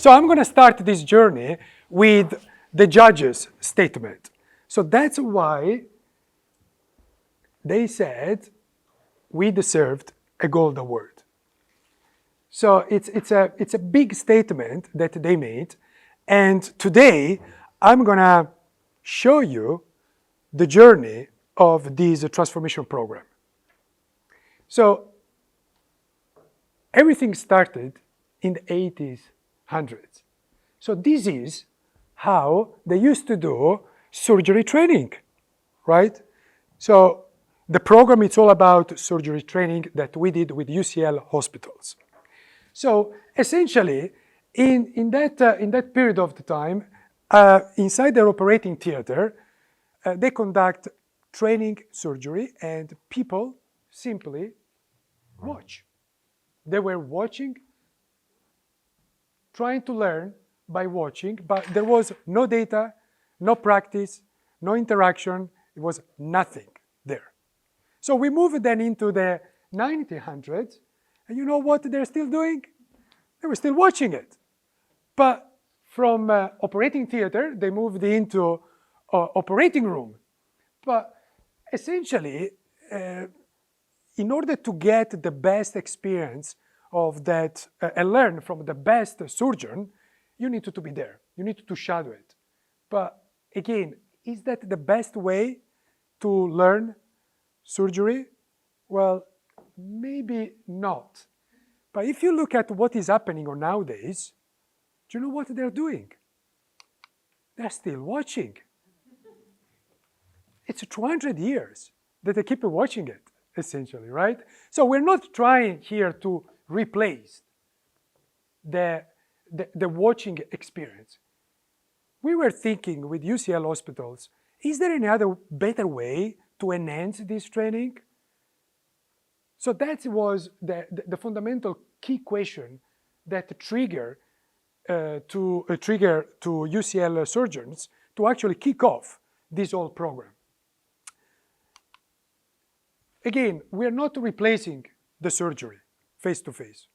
So I'm going to start this journey with the judge's statement. So that's why they said we deserved a gold award. So it's a big statement that they made. And today I'm going to show you the journey of this transformation program. So everything started in the 80s, 100s. So this is how they used to do surgery training, right? So the program is all about surgery training that we did with UCL hospitals. So essentially, in that period of the time, inside their operating theater, they conduct training surgery and people simply watch. They were watching, trying to learn by watching, but there was no data, no practice, no interaction. It was nothing there. So we moved then into the 1900s, and you know what they're still doing? They were still watching it. But from operating theater, they moved into operating room. But essentially, in order to get the best experience of that and learn from the best surgeon, you need to be there. You need to shadow it. But again, is that the best way to learn surgery? Well, maybe not. But if you look at what is happening nowadays, do you know what they're doing? They're still watching. It's 200 years that they keep watching it, essentially, right? So we're not trying here to replace the watching experience. We were thinking with UCL hospitals, is there any other better way to enhance this training? So that was the fundamental key question that triggered to UCL surgeons to actually kick off this whole program. Again, we are not replacing the surgery face-to-face.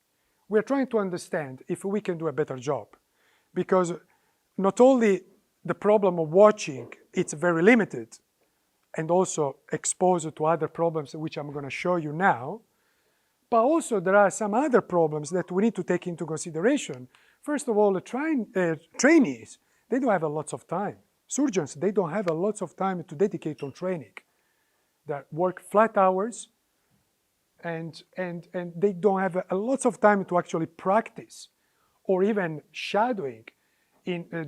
We are trying to understand if we can do a better job, because not only the problem of watching, it's very limited and also exposed to other problems which I'm going to show you now, but also there are some other problems that we need to take into consideration. First of all, the trainees, they don't have a lot of time. Surgeons, they don't have a lot of time to dedicate on training. They work flat hours, and they don't have a lot of time to actually practice or even shadowing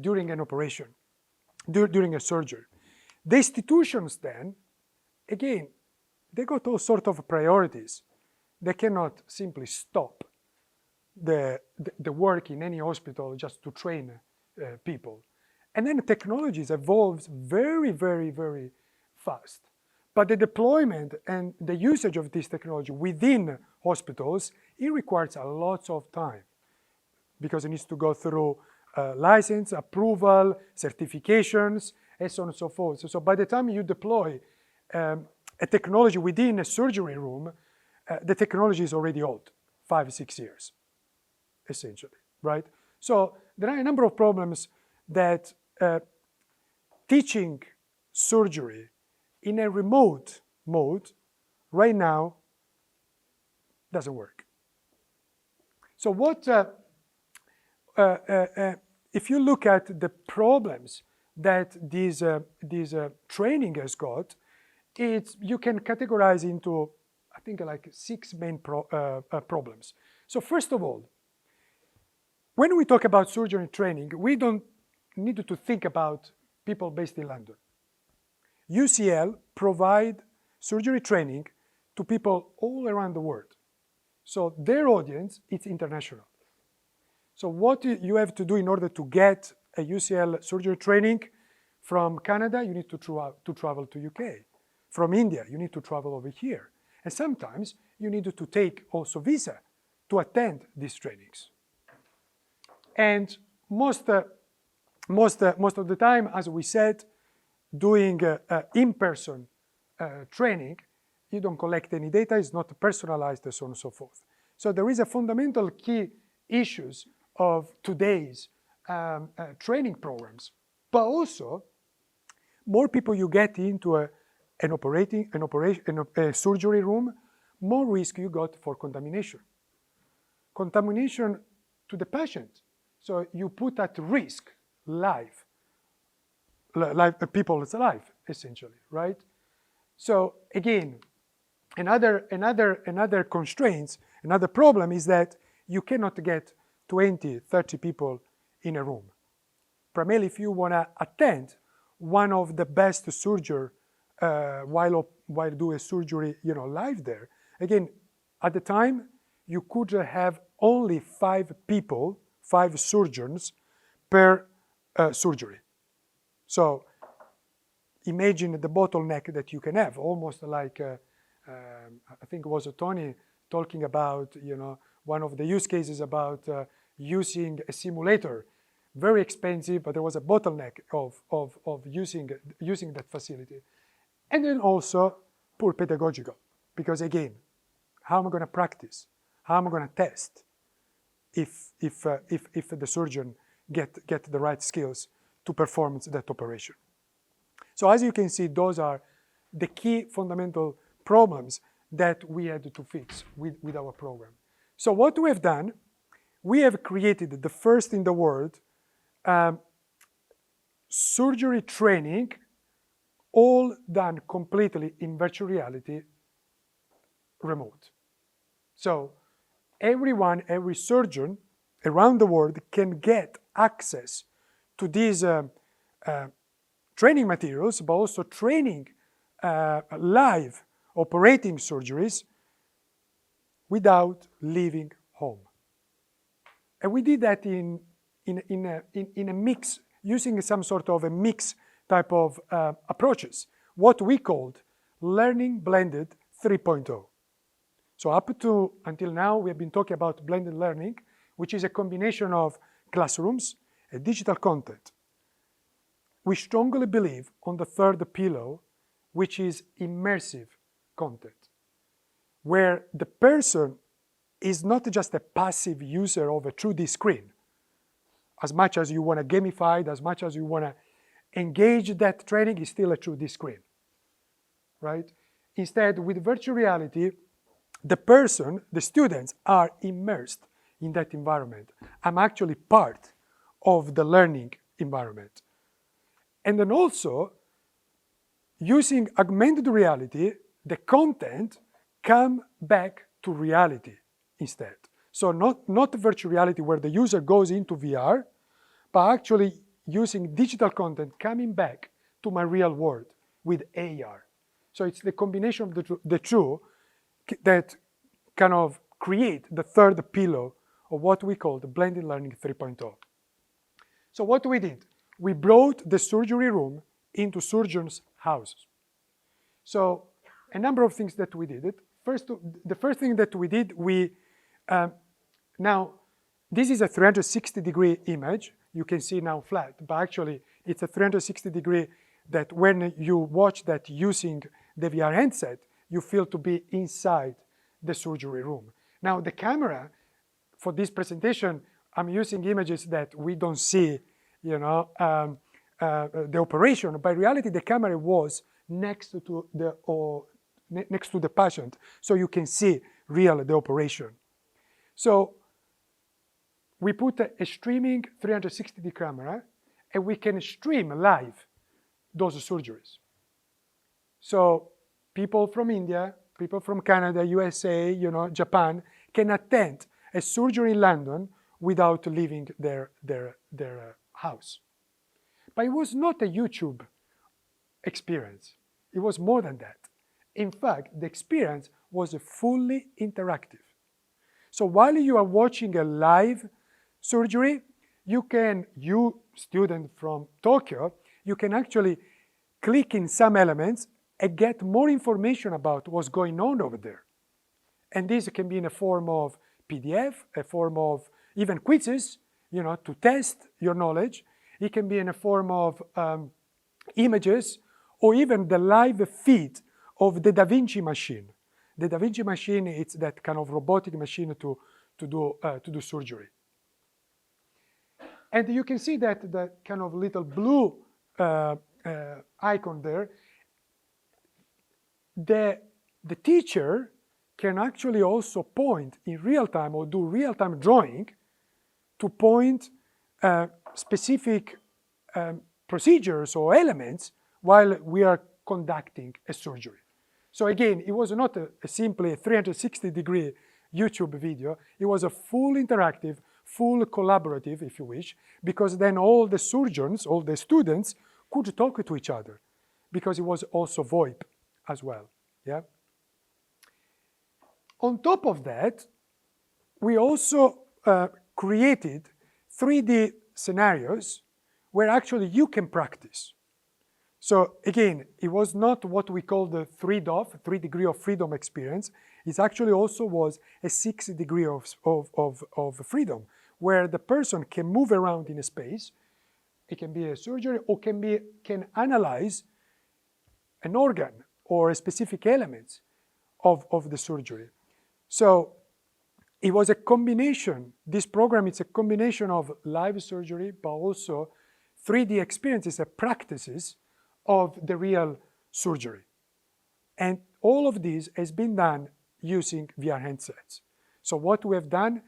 during an operation, during a surgery. The institutions then, again, they got all sorts of priorities. They cannot simply stop the work in any hospital just to train people. And then the technologies evolves very, very, very fast. But the deployment and the usage of this technology within hospitals, it requires a lot of time because it needs to go through license, approval, certifications, and so on and so forth. So by the time you deploy a technology within a surgery room, the technology is already old, 5 or 6 years, essentially, right? So there are a number of problems that teaching surgery in a remote mode right now doesn't work. So what, if you look at the problems that this training has got, you can categorize into, I think, like 6 main problems. So first of all, when we talk about surgery training, we don't need to think about people based in London. UCL provide surgery training to people all around the world. So their audience is international. So what you have to do in order to get a UCL surgery training, from Canada, you need to travel to UK. From India, you need to travel over here. And sometimes you need to take also visa to attend these trainings. And most of the time, as we said, doing in-person training, you don't collect any data, it's not personalized, and so on and so forth. So there is a fundamental key issues of today's training programs. But also, more people you get into a surgery room, more risk you got for contamination. Contamination to the patient. So you put at risk people's life, essentially, right? So again, another constraint, another problem is that you cannot get 20, 30 people in a room. Primarily if you want to attend one of the best surgery while do a surgery, live there. Again, at the time, you could have only 5 people, 5 surgeons per surgery. So imagine the bottleneck that you can have, almost like, I think it was Tony talking about, one of the use cases about using a simulator. Very expensive, but there was a bottleneck of using that facility. And then also poor pedagogical, because again, how am I going to practice? How am I going to test if the surgeon get the right skills to perform that operation? So as you can see, those are the key fundamental problems that we had to fix with our program. So what we have done, we have created the first in the world surgery training, all done completely in virtual reality, remote. So every surgeon around the world can get access to these training materials, but also training live operating surgeries without leaving home. And we did that in a mix, using some sort of a mix type of approaches, what we called Learning Blended 3.0. So until now, we have been talking about blended learning, which is a combination of classrooms and digital content. We strongly believe on the third pillar, which is immersive content, where the person is not just a passive user of a 2D screen. As much as you want to gamify it, as much as you want to engage that training, is still a 2D screen, right? Instead, with virtual reality, the students are immersed in that environment. I'm actually part of the learning environment. And then also, using augmented reality, the content come back to reality instead. So not virtual reality where the user goes into VR, but actually using digital content coming back to my real world with AR. So it's the combination of the two that kind of create the third pillar of what we call the blended learning 3.0. So what we did, we brought the surgery room into surgeons' houses. So a number of things that we did. The first thing that we did, now this is a 360-degree image. You can see now flat, but actually it's a 360-degree that when you watch that using the VR handset, you feel to be inside the surgery room. Now the camera, for this presentation, I'm using images that we don't see, the operation. By reality, the camera was next to the patient, so you can see the operation. So we put a streaming 360-degree camera, and we can stream live those surgeries. So people from India, people from Canada, USA, Japan, can attend a surgery in London without leaving their house. But it was not a YouTube experience. It was more than that. In fact, the experience was fully interactive. So while you are watching a live surgery, you student from Tokyo, you can actually click in some elements and get more information about what's going on over there. And this can be in a form of PDF, a form of even quizzes, to test your knowledge. It can be in a form of images, or even the live feed of the Da Vinci machine. The Da Vinci machine, it's that kind of robotic machine to do surgery. And you can see that the kind of little blue icon there, the teacher can actually also point in real time or do real-time drawing to point specific procedures or elements while we are conducting a surgery. So again, it was not a simply 360-degree YouTube video. It was a full interactive, full collaborative, if you wish, because then all the surgeons, all the students could talk to each other, because it was also VoIP as well. Yeah. On top of that, we also created 3D scenarios where actually you can practice. So again, it was not what we call the 3DOF, 3 degree of freedom experience. It actually also was a 6 degree of freedom, where the person can move around in a space. It can be a surgery or can analyze an organ or a specific element of the surgery. So it was a combination, this program is a combination of live surgery, but also 3D experiences and practices of the real surgery. And all of this has been done using VR handsets. So what we have done,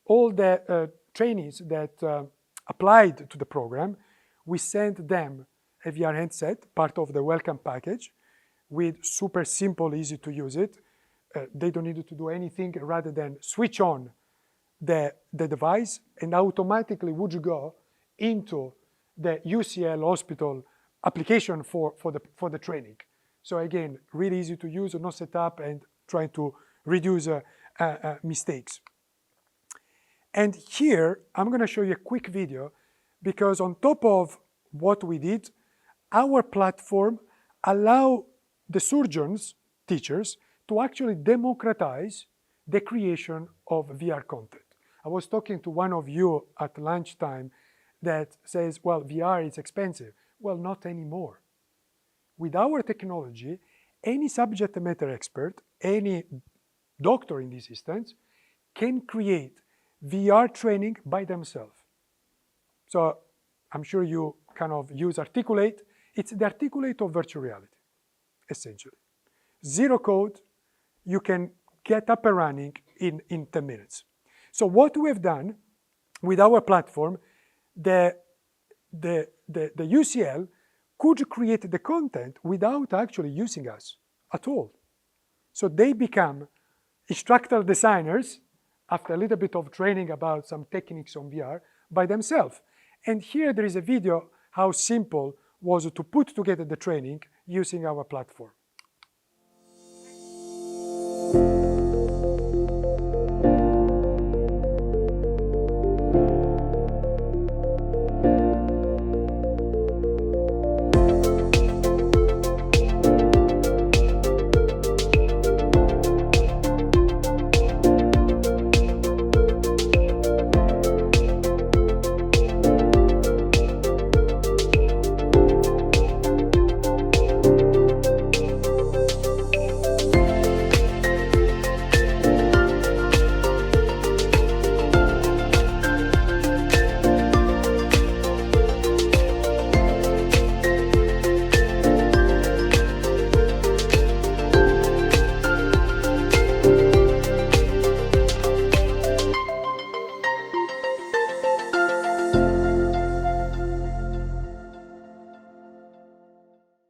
all the trainees that applied to the program, we sent them a VR handset, part of the welcome package, with super simple, easy to use it. They don't need to do anything rather than switch on the device and automatically would go into the UCL hospital application for the training. So again, really easy to use, no setup, and trying to reduce mistakes. And here, I'm going to show you a quick video, because on top of what we did, our platform allows the surgeons, teachers, to actually democratize the creation of VR content. I was talking to one of you at lunchtime that says, well, VR is expensive. Well, not anymore. With our technology, any subject matter expert, any doctor in this instance, can create VR training by themselves. So I'm sure you kind of use Articulate. It's the Articulate of virtual reality, essentially. Zero code, you can get up and running in 10 minutes. So what we have done with our platform, the UCL could create the content without actually using us at all. So they become instructor designers after a little bit of training about some techniques on VR by themselves. And here there is a video how simple was to put together the training using our platform.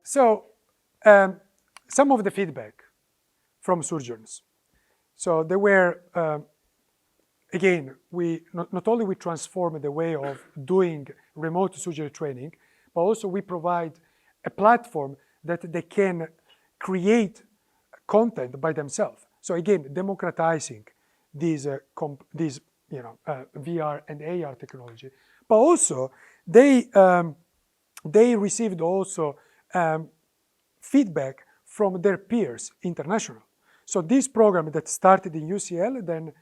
So some of the feedback from surgeons. So they were, again, not only we transform the way of doing remote surgery training, but also we provide a platform that they can create content by themselves. So again, democratizing these VR and AR technology. But also, they received also feedback from their peers, international. So this program that started in UCL then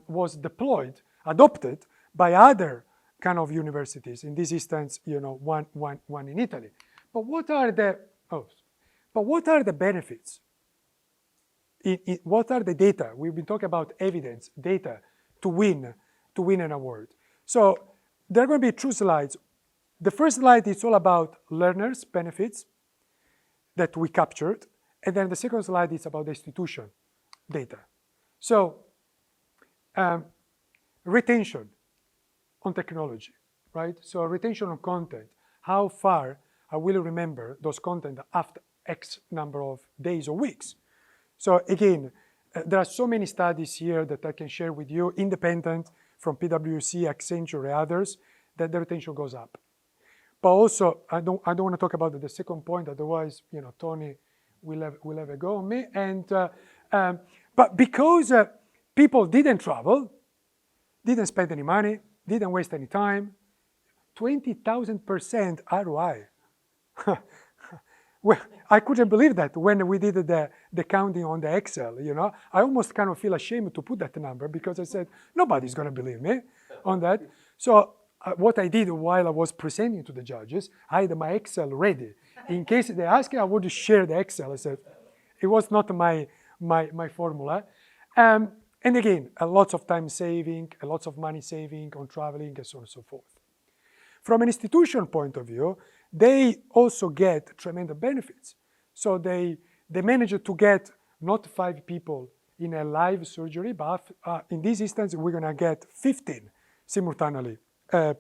was deployed, adopted by other kind of universities. In this instance, one in Italy. But what are the benefits? What are the data? We've been talking about evidence, data to win an award. So there are going to be two slides. The first slide is all about learners' benefits that we captured, and then the second slide is about the institution data. So, retention on technology, right? So retention on content, how far I will remember those content after X number of days or weeks. So again, there are so many studies here that I can share with you, independent from PwC, Accenture, and others, that the retention goes up. But also, I don't want to talk about the second point, otherwise, Tony will have a go on me. And but because people didn't travel, didn't spend any money, didn't waste any time, 20,000% ROI. Well, I couldn't believe that when we did the counting on the Excel, I almost kind of feel ashamed to put that number because I said, nobody's going to believe me on that. So what I did while I was presenting to the judges, I had my Excel ready. In case they ask, I would share the Excel. I said, it was not my formula. And again, lots of time saving, lots of money saving on traveling, and so on and so forth. From an institution point of view, they also get tremendous benefits. So they managed to get not 5 people in a live surgery, but in this instance, we're going to get 15 simultaneously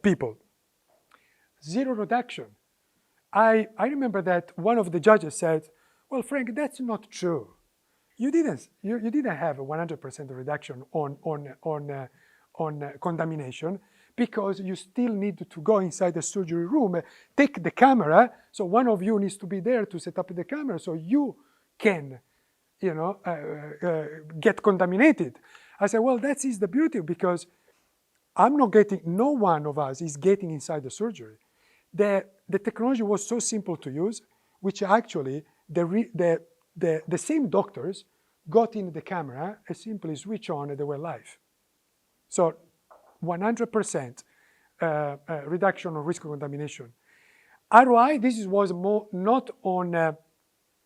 people. Zero reduction. I remember that one of the judges said, well, Frank, that's not true. You didn't have a 100% reduction on contamination, because you still need to go inside the surgery room, take the camera, so one of you needs to be there to set up the camera so you can, get contaminated. I said, well, that is the beauty, because no one of us is getting inside the surgery. The technology was so simple to use, which actually the same doctors got in the camera and simply switch on and they were live. So 100% reduction of risk of contamination. ROI, this was more not on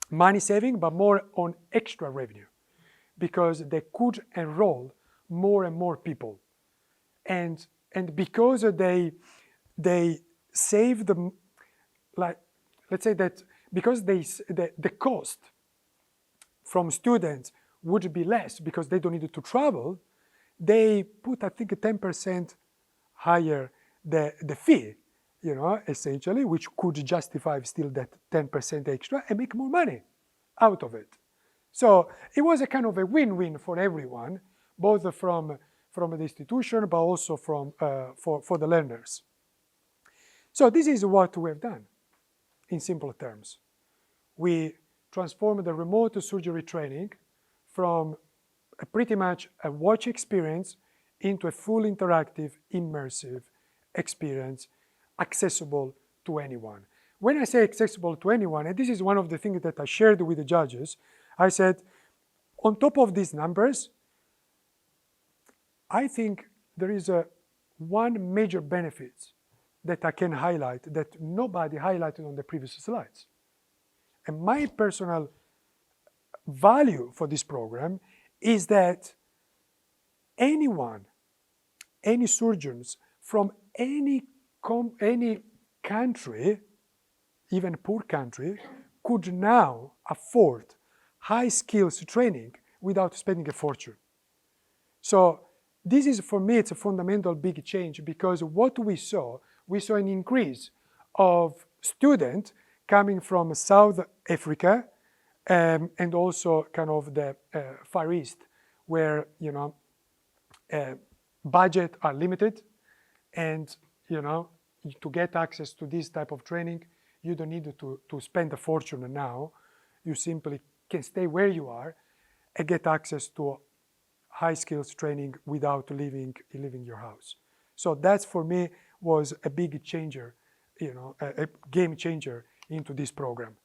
money saving, but more on extra revenue, because they could enroll more and more people. And because they saved them, like, let's say that because the cost from students would be less because they don't need to travel, they put, I think, 10% higher the fee, essentially, which could justify still that 10% extra and make more money out of it. So it was a kind of a win-win for everyone, both from the institution, but also for the learners. So this is what we have done in simple terms. We transformed the remote surgery training from pretty much a watch experience into a full interactive, immersive experience accessible to anyone. When I say accessible to anyone, and this is one of the things that I shared with the judges, I said, on top of these numbers, I think there is one major benefit that I can highlight that nobody highlighted on the previous slides. And my personal value for this program is that anyone, any surgeons from any country, even poor country, could now afford high skills training without spending a fortune. So this is, for me, it's a fundamental big change, because what we saw an increase of students coming from South Africa and also kind of the Far East, where budget are limited, and to get access to this type of training, you don't need to spend a fortune now. You simply can stay where you are and get access to high skills training without leaving your house. So that's, for me, was a big changer, a game changer into this program.